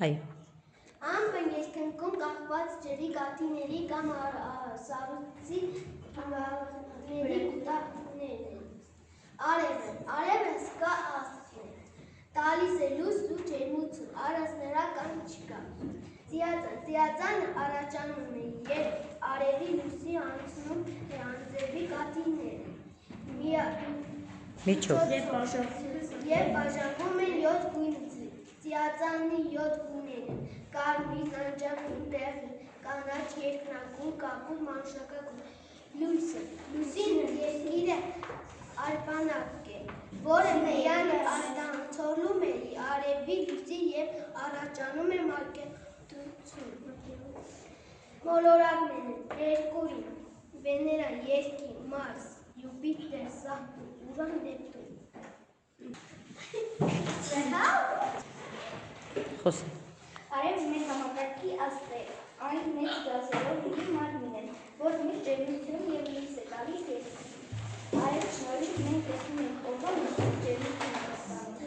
Այո։ Ամպը երկնքում կախված ջրի գաթիների կամ սառույցի ների կուտակներն են։ Արևը սկա աստղն է, տալիս է լույս ու ջերմություն, առանց նրա կան չկա։ Ծիածանը առաջանում է, երբ արևի լույսի անցնում է անձրևի գաթիները, և բաժանվում են 7 գույն ծիածանի 7 գույները՝ կարմիր, նարնջագույն, դեղին, կանաչ, երկնագույն, կապույտ, մանուշակագույն։ Լույսի երկիրը արբանակ է, որը միայն արտացոլում է արևի լույսի և առաջանում է մակերդություն։ Մոլորակները՝ Մերկուրի, Վեներա, Երկիր, Մարս, Յուպիտեր, Սատուրն, Ուրան, Նեպտուն։ Խոսի։ Արևը մեր համակարգի աստղ է, այն մեծ գազերով լի մարմին է, որ միշտ ջերմություն և լույս է տալիս երկրին։ Արևի շնորհիվ մենք տեսնում ենք օրվա միշտ ջերմություն ստանում։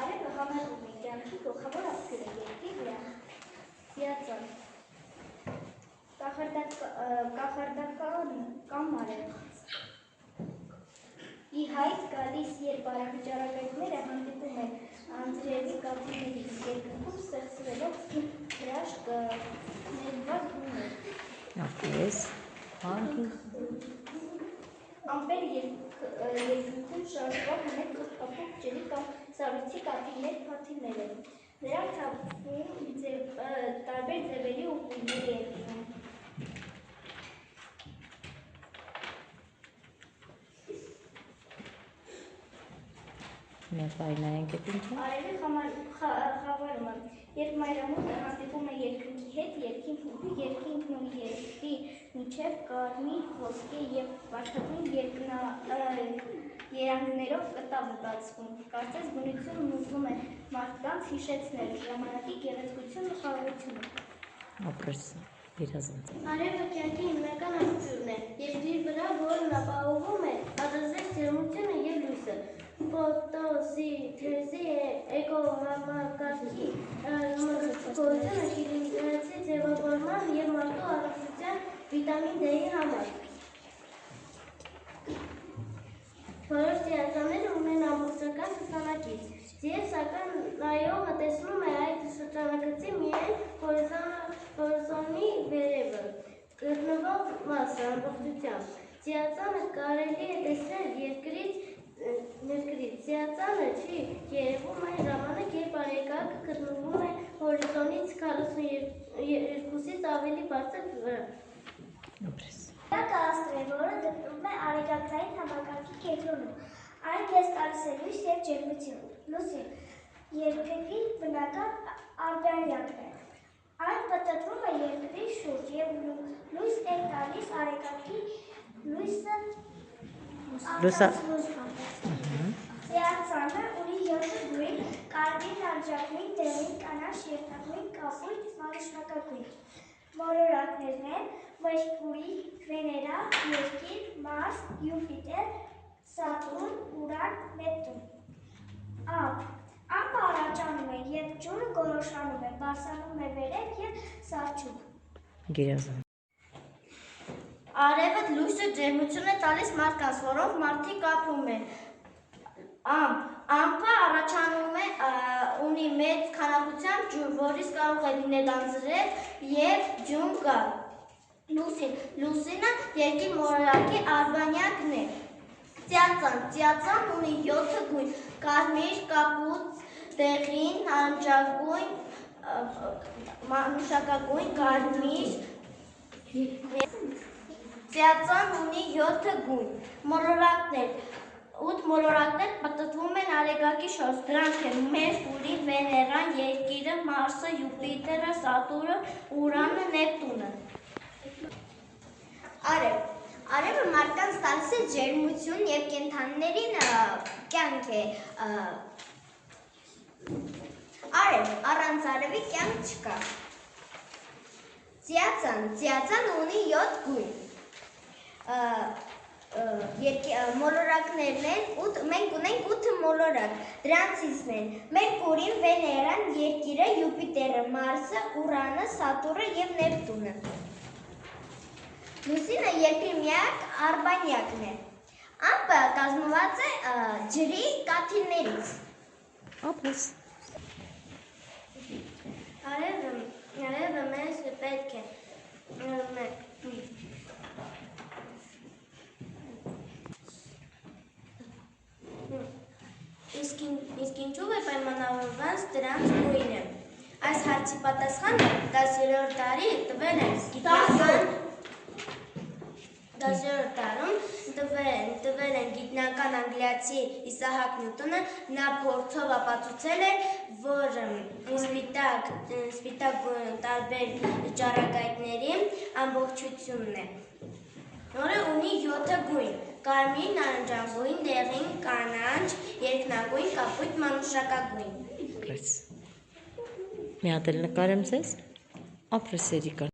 Արևը համարվում է կյանքի գլխավոր աղբյուրը երկրի վրա։ Ծիածան կախարդական կամ արև։ Ի հայտ գալիս, երբ արևաճառագայթները հանդիպում են անձրևի գաթիներից, երկնքում ստեղծվելով հրաշք ներված գույներ։ Ապես, Ամպեր երկնքում շարժվող մեծ ու փափուկ ջրի կամ սառույցի կաթիլներ են։ Նրանք թափվում տարբեր ձևերի ու գույների են լինում։ Արևի խավարումը, երբ մայրամուտը հանդիպում է երկնքի հետ, երկինքն ու երկրի միջև կարմիր, ոսկե և վարդագույն երանգներով կտավ է բացվում, կարծես բնությունն ուզում է մարդկանց հիշեցնել ժամանակի գեղեցկությունն ու խաղաղությունը։ Արևը կյանքի հիմնական աղբյուրն է, երկրի վրա, որն ապահովում է առանձնյա ջերմությունը և լույսը։ Ֆոտոսինթեզի էկոհամակարգի գոյությունը քիմիացի ձևավորման և մարդու առողջության վիտամին D-ի համար։ Բոլոր ծիածանները ունեն ամբողջական շրջանակից, և սակայն նայողը տեսնում է այդ շրջանակցի միայն հորիզոնի վերևը գտնվող մասը ամբողջությամբ։ Ծիածանը կարելի է տեսնել երկրից, ծիածանը չի երևում այն ժամանակ, երբ արեգակը գտնվում է հորիզոնից 42-ից ավելի բարձր վրա։ Արեգակը աստղ է, որը գտնվում է արեգակնային համակարգի կենտրոնում։ Այն մեզ տալիս է լույս և ջերմություն։ Լուսին երկրի բնական արբանյակն է։ Այն պտտվում է երկրի շուրջ և լույս է տալիս արեգակի լույսը Ծիածանը ունի 7 գույն՝ կարմիր, նարնջագույն, դեղին, կանաչ, երկնագույն, կապույտ, մանուշակագույն։ Մոլորակներն են Մերկուրի, Վեներա, Երկիր, Մարս, Յուպիտեր, Սատուրն, Ուրան, Նեպտուն։ Ամպը առաջանում է, երբ ջուրը գոլորշանում է, բարձրանում է վերև և սառչում։ Արևը լույսը ջերմություն է տալիս մարդկանց, որոնք մարդիկ ապրում են։ Ամպը առաջանում է, ունի մեծ քանակությամբ ջուր, որից կարող է լինել անձրև և ջուն կա։ Լուսինը երկիր մոլորակի արբանյակն է։ Ծիածան ունի 7 գույն՝ կարմիր, կապույտ, դեղին, նարնջագույն, մանուշակագույն, կարմիր։ Ծիածան ունի 7 գույն։ Մոլորակներ 8 մոլորակներ պտտվում են արեգակի շուրջ, դրանք են Մերկուրին, Վեներան, Երկիրը, Մարսը, Յուպիտերը, Սատուրնը, Ուրանը, Նեպտունը։ Արևը մարդկանց տալիս է ջերմություն և կենդանիներին կյանք է։ Առանց արևի կյանք չկա։ Ծիածան ունի 7 գույն։ մոլորակներն են, մենք ունենք 8 մոլորակ, դրանցից են Մերկուրին, Վեներան, Երկիրը, Յուպիտերը, Մարսը, Ուրանը, Սատուրնը և Նեպտունը։ Լուսինը Երկրի միակ արբանյակն է։ Ամպը կազմված է ջրի կաթիլներից։ Ապրես։ Արևը մեզ պետք է Իսկ ինչու է պայմանավորված դրանց գույնը։ Այս հարցի պատասխանը 10-րդ դարի տվել են գիտնական 10-րդ դարում տվել են գիտնական անգլիացի Իսահակ Նյուտոնը, նա փորձով ապացուցել է, որ սպիտակ տարբեր ճառագայթների ամբողջությունն է, որը ունի 7 գույն՝ կարմիր, նարնջագույն, դեղին, կանաչ, երկնագույն, կապույտ, մանուշակագույն։ Ապրես։ Մի հատ էլ նկարեմ ձեզ։ Ապրես Երիկա։